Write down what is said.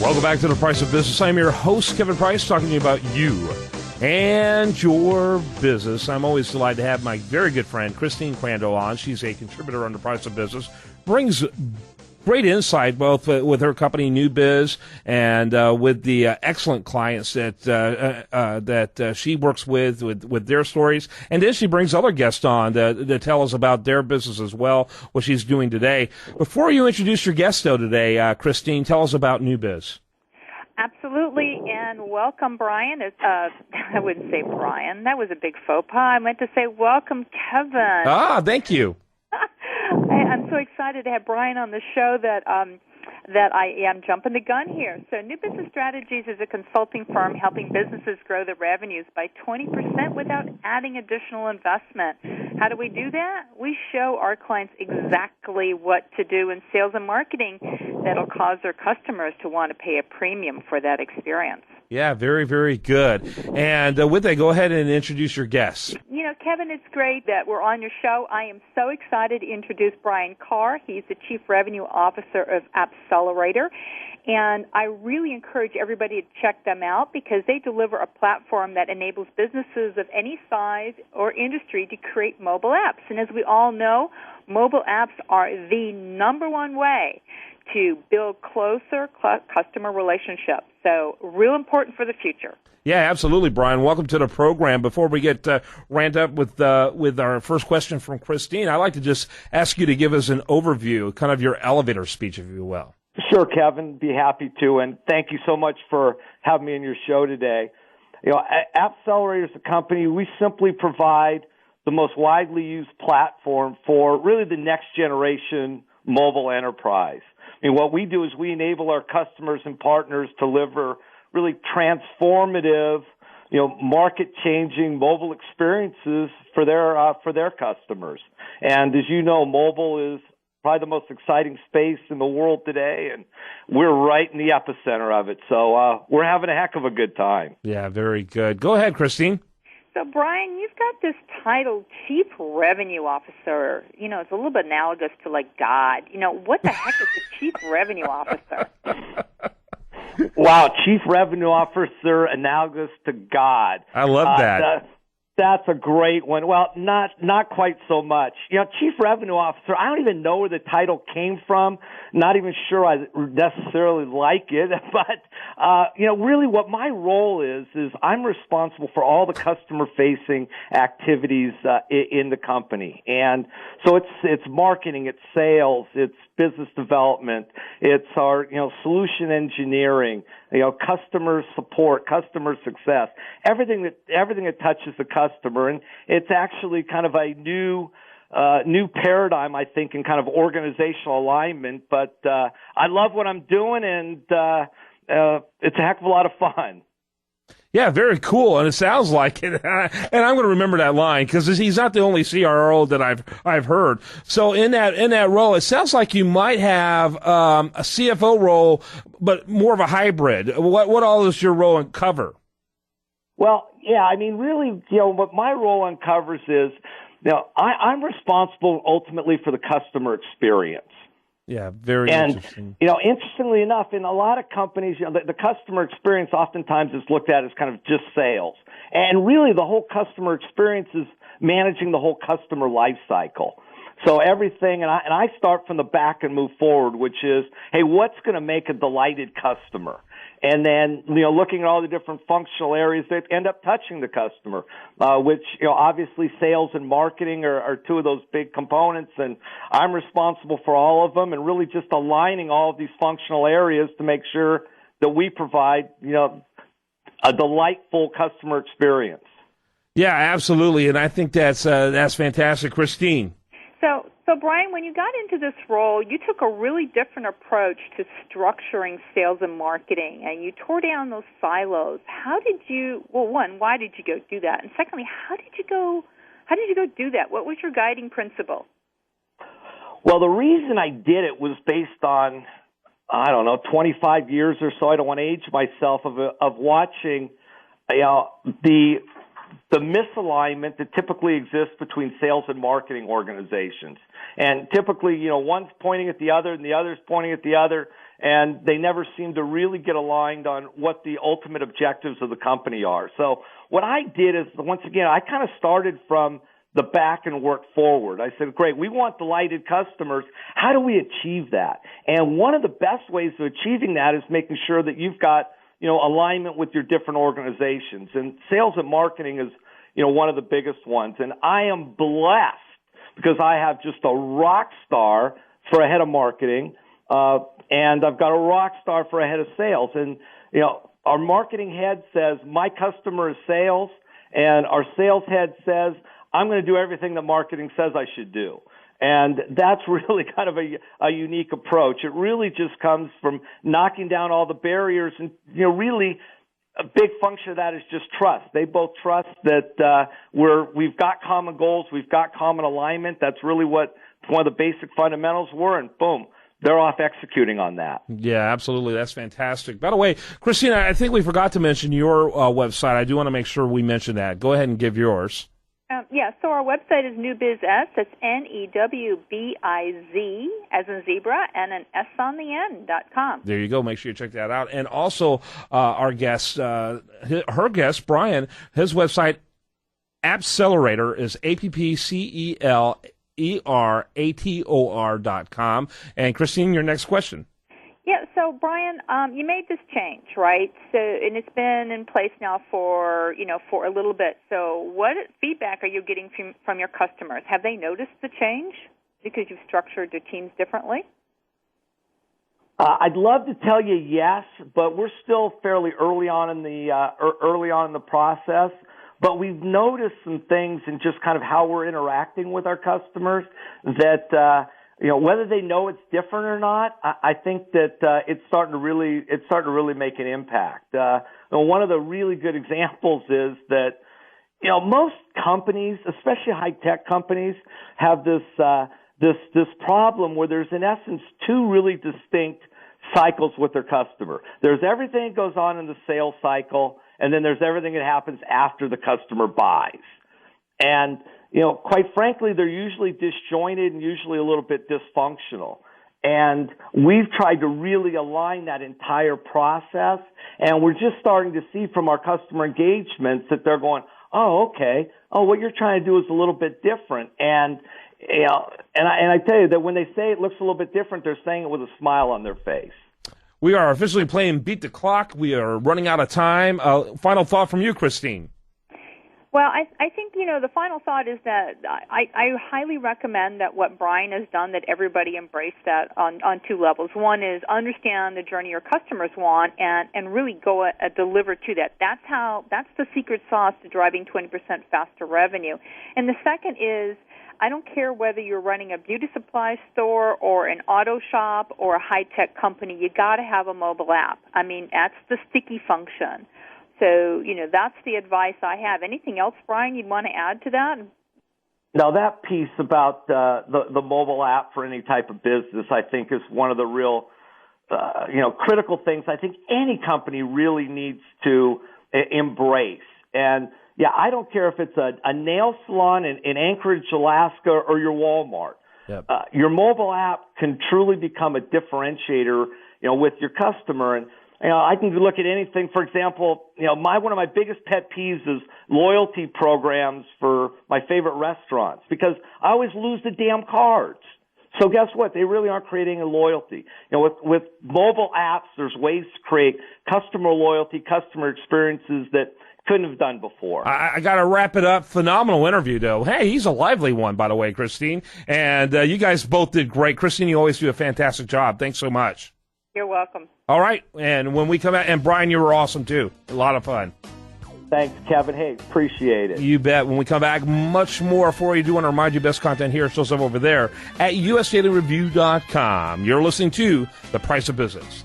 Welcome back to The Price of Business. I'm your host, Kevin Price, talking to you about you and your business. I'm always delighted to have my very good friend, Christine Crandell, on. She's a contributor on The Price of Business. Brings great insight both with her company, New Biz, and with the excellent clients that she works with their stories. And then she brings other guests on to tell us about their business as well, what she's doing today. Before you introduce your guest, though, today, Christine, tell us about New Biz. Absolutely, and welcome, Brian. I wouldn't say Brian. That was a big faux pas. I meant to say welcome, Kevin. Ah, thank you. I'm so excited to have Brian on the show that I am jumping the gun here. So New Business Strategies is a consulting firm helping businesses grow their revenues by 20% without adding additional investment. How do we do that? We show our clients exactly what to do in sales and marketing that'll cause their customers to want to pay a premium for that experience. Yeah, very, very good. And with that, go ahead and introduce your guests. You know, Kevin, it's great that we're on your show. I am so excited to introduce Brian Carr. He's the Chief Revenue Officer of Accelerator. And I really encourage everybody to check them out because they deliver a platform that enables businesses of any size or industry to create mobile apps. And as we all know, mobile apps are the number one way to build closer customer relationships. So real important for the future. Yeah, absolutely, Brian. Welcome to the program. Before we get ramped up with our first question from Christine, I'd like to just ask you to give us an overview, kind of your elevator speech, if you will. Sure, Kevin. Be happy to. And thank you so much for having me on your show today. You know, Accelerator is a company. We simply provide the most widely used platform for really the next generation mobile enterprise. I mean, what we do is we enable our customers and partners to deliver really transformative, market-changing mobile experiences for their customers. And as you know, mobile is probably the most exciting space in the world today, and we're right in the epicenter of it. So we're having a heck of a good time. Yeah, very good. Go ahead, Christine. So, Brian, you've got this title, Chief Revenue Officer. You know, it's a little bit analogous to, like, God. You know, what the heck is a Chief Revenue Officer? Wow, Chief Revenue Officer analogous to God. I love that. That's a great one. Well, not quite so much. You know, Chief Revenue Officer, I don't even know where the title came from. Not even sure I necessarily like it. But, really what my role is I'm responsible for all the customer-facing activities in the company. And so it's marketing, it's sales, it's business development, it's our, solution engineering, customer support, customer success, everything that touches the customer. And it's actually kind of a new paradigm, I think, in kind of organizational alignment. But I love what I'm doing, and it's a heck of a lot of fun. Yeah, very cool, and it sounds like it. And I'm going to remember that line because he's not the only CRO that I've heard. So in that role, it sounds like you might have a CFO role, but more of a hybrid. What all does your role cover? Well, yeah, I mean, really, what my role uncovers is, I'm responsible ultimately for the customer experience. Yeah, very interesting. Interestingly enough, in a lot of companies, the customer experience oftentimes is looked at as kind of just sales. And really the whole customer experience is managing the whole customer life cycle. So everything, and I start from the back and move forward, which is, hey, what's going to make a delighted customer? And then, looking at all the different functional areas that end up touching the customer, which, obviously sales and marketing are two of those big components, and I'm responsible for all of them and really just aligning all of these functional areas to make sure that we provide, a delightful customer experience. Yeah, absolutely. And I think that's fantastic. Christine. So Brian, when you got into this role, you took a really different approach to structuring sales and marketing, and you tore down those silos. How did you? Well, one, why did you go do that? And secondly, how did you go do that? What was your guiding principle? Well, the reason I did it was based on, 25 years or so. I don't want to age myself of watching, the the misalignment that typically exists between sales and marketing organizations. And typically, one's pointing at the other and the other's pointing at the other, and they never seem to really get aligned on what the ultimate objectives of the company are. So what I did is, once again, I kind of started from the back and worked forward. I said, great, we want delighted customers. How do we achieve that? And one of the best ways of achieving that is making sure that you've got alignment with your different organizations. And sales and marketing is, one of the biggest ones. And I am blessed because I have just a rock star for a head of marketing, and I've got a rock star for a head of sales. And, our marketing head says, my customer is sales, and our sales head says, I'm going to do everything that marketing says I should do. And that's really kind of a unique approach. It really just comes from knocking down all the barriers, and really a big function of that is just trust. They both trust that we've got common goals, we've got common alignment. That's really what one of the basic fundamentals were, and boom, they're off executing on that. Yeah, absolutely. That's fantastic. By the way, Christina, I think we forgot to mention your website. I do want to make sure we mention that. Go ahead and give yours. So our website is NewBizZ. That's NEWBIZ, as in zebra, and an S on the end.com. There you go. Make sure you check that out. And also, our guest, her guest, Brian, his website, Appcelerator, is AppCellerator.com. And Christine, your next question. Yeah, so Brian, you made this change, right? So, and it's been in place now for a little bit. So, what feedback are you getting from your customers? Have they noticed the change because you've structured your teams differently? I'd love to tell you yes, but we're still fairly early on in the process. But we've noticed some things in just kind of how we're interacting with our customers that. Whether they know it's different or not, I think that it's starting to really make an impact. One of the really good examples is that most companies, especially high tech companies, have this problem where there's in essence two really distinct cycles with their customer. There's everything that goes on in the sales cycle, and then there's everything that happens after the customer buys. And quite frankly, they're usually disjointed and usually a little bit dysfunctional. And we've tried to really align that entire process, and we're just starting to see from our customer engagements that they're going, oh, okay. Oh, what you're trying to do is a little bit different. And I tell you that when they say it looks a little bit different, they're saying it with a smile on their face. We are officially playing Beat the Clock. We are running out of time. Final thought from you, Christine. Well, I think, the final thought is that I highly recommend that what Brian has done, that everybody embrace that on two levels. One is understand the journey your customers want and really go deliver to that. That's the secret sauce to driving 20% faster revenue. And the second is, I don't care whether you're running a beauty supply store or an auto shop or a high-tech company, you got to have a mobile app. I mean, that's the sticky function. So, that's the advice I have. Anything else, Brian, you'd want to add to that? Now, that piece about the mobile app for any type of business, I think, is one of the real, critical things I think any company really needs to embrace. And, yeah, I don't care if it's a nail salon in Anchorage, Alaska, or your Walmart. Yep. Your mobile app can truly become a differentiator, with your customer. And I can look at anything. For example, one of my biggest pet peeves is loyalty programs for my favorite restaurants because I always lose the damn cards. So guess what? They really aren't creating a loyalty. With mobile apps, there's ways to create customer loyalty, customer experiences that couldn't have done before. I got to wrap it up. Phenomenal interview, though. Hey, he's a lively one, by the way, Christine. And you guys both did great. Christine, you always do a fantastic job. Thanks so much. You're welcome. All right, and when we come out, and Brian, you were awesome too. A lot of fun. Thanks, Kevin. Hey, appreciate it. You bet. When we come back, much more for you. Do want to remind you, best content here, still some over there at usdailyreview.com. You're listening to The Price of Business.